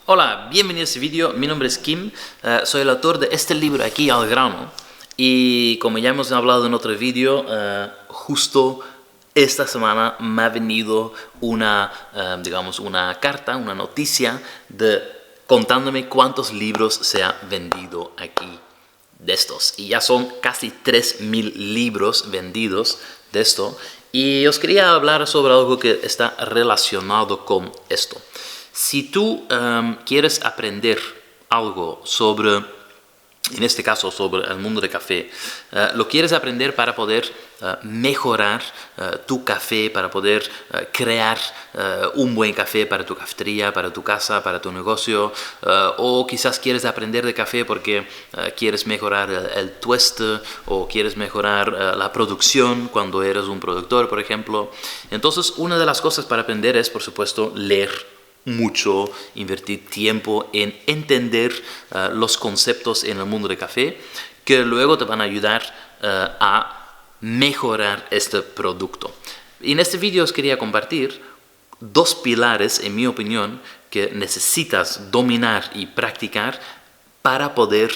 Hola, bienvenido a este vídeo. Mi nombre es Kim, soy el autor de este libro aquí al grano. Y como ya hemos hablado en otro vídeo, justo esta semana me ha venido una carta, una noticia contándome cuántos libros se han vendido aquí de estos. Y ya son casi 3.000 libros vendidos de esto. Y os quería hablar sobre algo que está relacionado con esto. Si tú quieres aprender algo sobre, en este caso sobre el mundo del café, lo quieres aprender para poder mejorar tu café, para poder crear un buen café para tu cafetería, para tu casa, para tu negocio, o quizás quieres aprender de café porque quieres mejorar el tueste o quieres mejorar la producción cuando eres un productor, por ejemplo. Entonces, una de las cosas para aprender es, por supuesto, leer mucho, invertir tiempo en entender los conceptos en el mundo del café que luego te van a ayudar a mejorar este producto. Y en este vídeo os quería compartir dos pilares, en mi opinión, que necesitas dominar y practicar para poder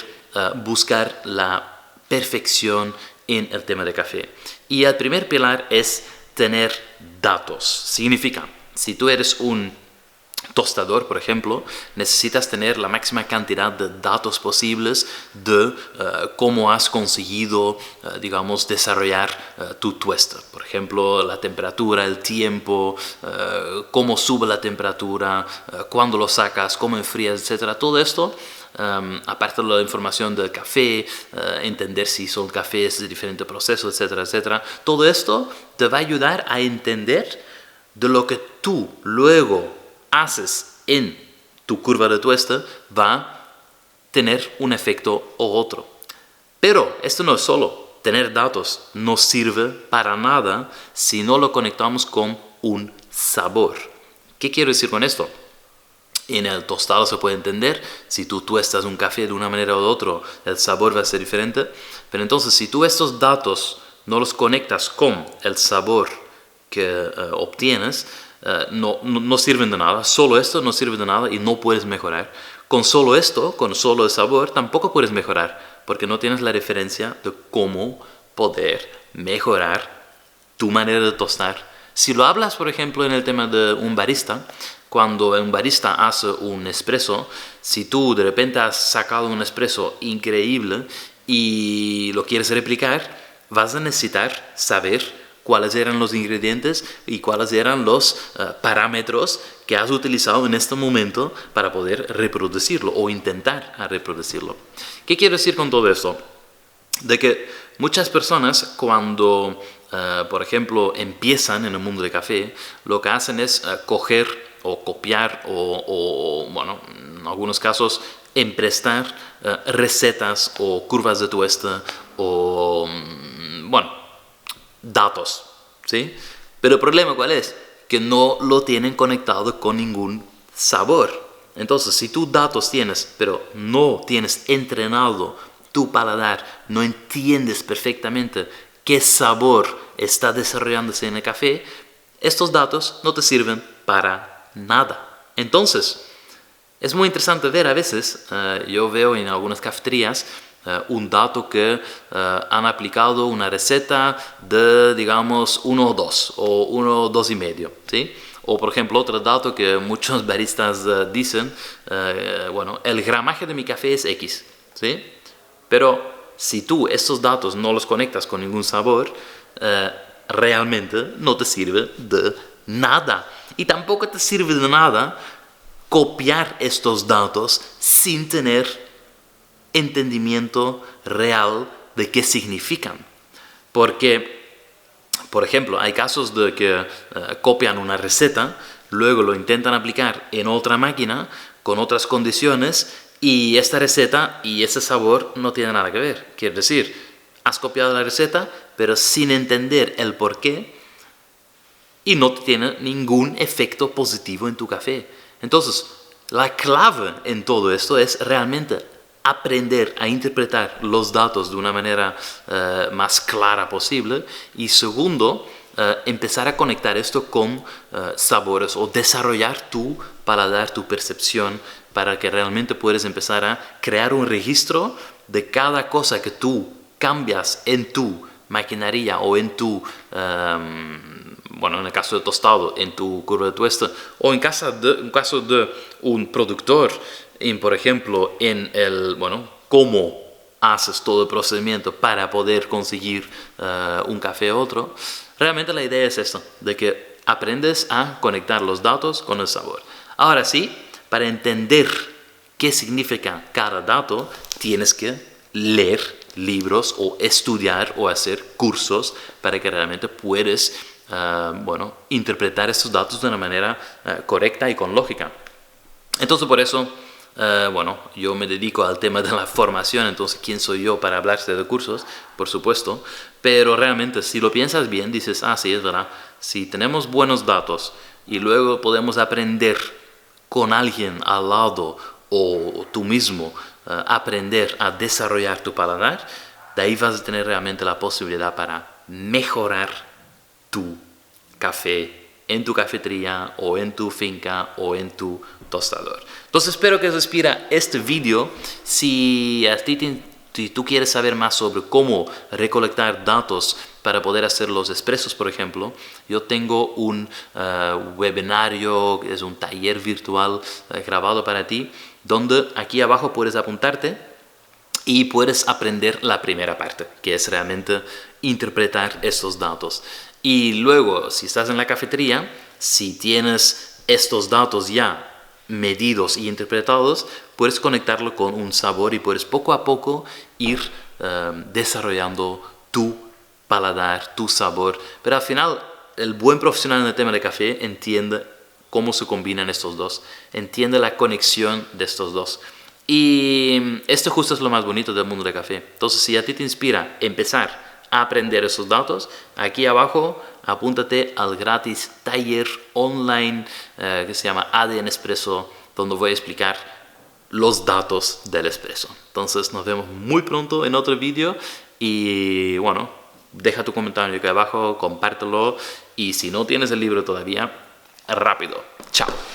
buscar la perfección en el tema de café. Y el primer pilar es tener datos. Significa, si tú eres un tostador, por ejemplo, necesitas tener la máxima cantidad de datos posibles de cómo has conseguido, desarrollar tu tueste. Por ejemplo, la temperatura, el tiempo, cómo sube la temperatura, cuándo lo sacas, cómo enfrías, etc. Todo esto, aparte de la información del café, entender si son cafés de diferentes procesos, etcétera, etcétera. Todo esto te va a ayudar a entender de lo que tú luego haces en tu curva de tueste va a tener un efecto u otro. Pero esto no es solo. Tener datos no sirve para nada si no lo conectamos con un sabor. ¿Qué quiero decir con esto? En el tostado se puede entender, si tú tuestas un café de una manera u otra, el sabor va a ser diferente. Pero entonces, si tú estos datos no los conectas con el sabor que obtienes, no sirven de nada. Solo esto no sirve de nada y no puedes mejorar. Con solo esto, con solo el sabor, tampoco puedes mejorar porque no tienes la referencia de cómo poder mejorar tu manera de tostar. Si lo hablas, por ejemplo, en el tema de un barista, cuando un barista hace un espresso, si tú de repente has sacado un espresso increíble y lo quieres replicar, vas a necesitar saber cuáles eran los ingredientes y cuáles eran los parámetros que has utilizado en este momento para poder reproducirlo o intentar reproducirlo. ¿Qué quiero decir con todo esto? De que muchas personas cuando, por ejemplo, empiezan en el mundo del café, lo que hacen es coger o copiar o, en algunos casos, emprestar recetas o curvas de tueste o, datos, ¿sí? Pero el problema, ¿cuál es? Que no lo tienen conectado con ningún sabor. Entonces, si tú datos tienes, pero no tienes entrenado tu paladar, no entiendes perfectamente qué sabor está desarrollándose en el café, estos datos no te sirven para nada. Entonces, es muy interesante ver a veces, yo veo en algunas cafeterías, un dato que han aplicado una receta de, 1 o 2 o 1 2 y medio, ¿sí? O por ejemplo, otro dato que muchos baristas dicen, el gramaje de mi café es X, ¿sí? Pero si tú estos datos no los conectas con ningún sabor, realmente no te sirve de nada. Y tampoco te sirve de nada copiar estos datos sin tener entendimiento real de qué significan. Porque, por ejemplo, hay casos de que copian una receta, luego lo intentan aplicar en otra máquina con otras condiciones y esta receta y ese sabor no tienen nada que ver. Quiere decir, has copiado la receta, pero sin entender el por qué y no tiene ningún efecto positivo en tu café. Entonces, la clave en todo esto es realmente aprender a interpretar los datos de una manera más clara posible y segundo, empezar a conectar esto con sabores o desarrollar tu paladar, tu percepción, para que realmente puedas empezar a crear un registro de cada cosa que tú cambias en tu maquinaria o en tu, bueno, en el caso de tostado, en tu curva de tuesta, o en caso de un productor, por ejemplo, en el, bueno, cómo haces todo el procedimiento para poder conseguir un café u otro. Realmente la idea es esto, de que aprendes a conectar los datos con el sabor. Ahora sí, para entender qué significa cada dato, tienes que leer libros o estudiar o hacer cursos para que realmente puedas bueno, interpretar estos datos de una manera correcta y con lógica. Entonces por eso, bueno, yo me dedico al tema de la formación, entonces ¿quién soy yo para hablarte de cursos? Por supuesto, pero realmente si lo piensas bien, dices, ah, sí, es verdad, si tenemos buenos datos y luego podemos aprender con alguien al lado o tú mismo, aprender a desarrollar tu paladar, de ahí vas a tener realmente la posibilidad para mejorar tu café en tu cafetería o en tu finca o en tu tostador. Entonces espero que os inspire este video. Si tú quieres saber más sobre cómo recolectar datos para poder hacer los expresos, por ejemplo, yo tengo un webinario, es un taller virtual grabado para ti, donde aquí abajo puedes apuntarte y puedes aprender la primera parte, que es realmente interpretar estos datos. Y luego, si estás en la cafetería, si tienes estos datos ya medidos y interpretados, puedes conectarlo con un sabor y puedes poco a poco ir desarrollando tu paladar, tu sabor. Pero al final, el buen profesional en el tema de café entiende cómo se combinan estos dos, entiende la conexión de estos dos. Y esto justo es lo más bonito del mundo del café. Entonces, si a ti te inspira empezar a aprender esos datos, aquí abajo apúntate al gratis taller online que se llama ADN Espresso, donde voy a explicar los datos del espresso. Entonces nos vemos muy pronto en otro vídeo y bueno, deja tu comentario aquí abajo, compártelo y si no tienes el libro todavía, rápido. Chao.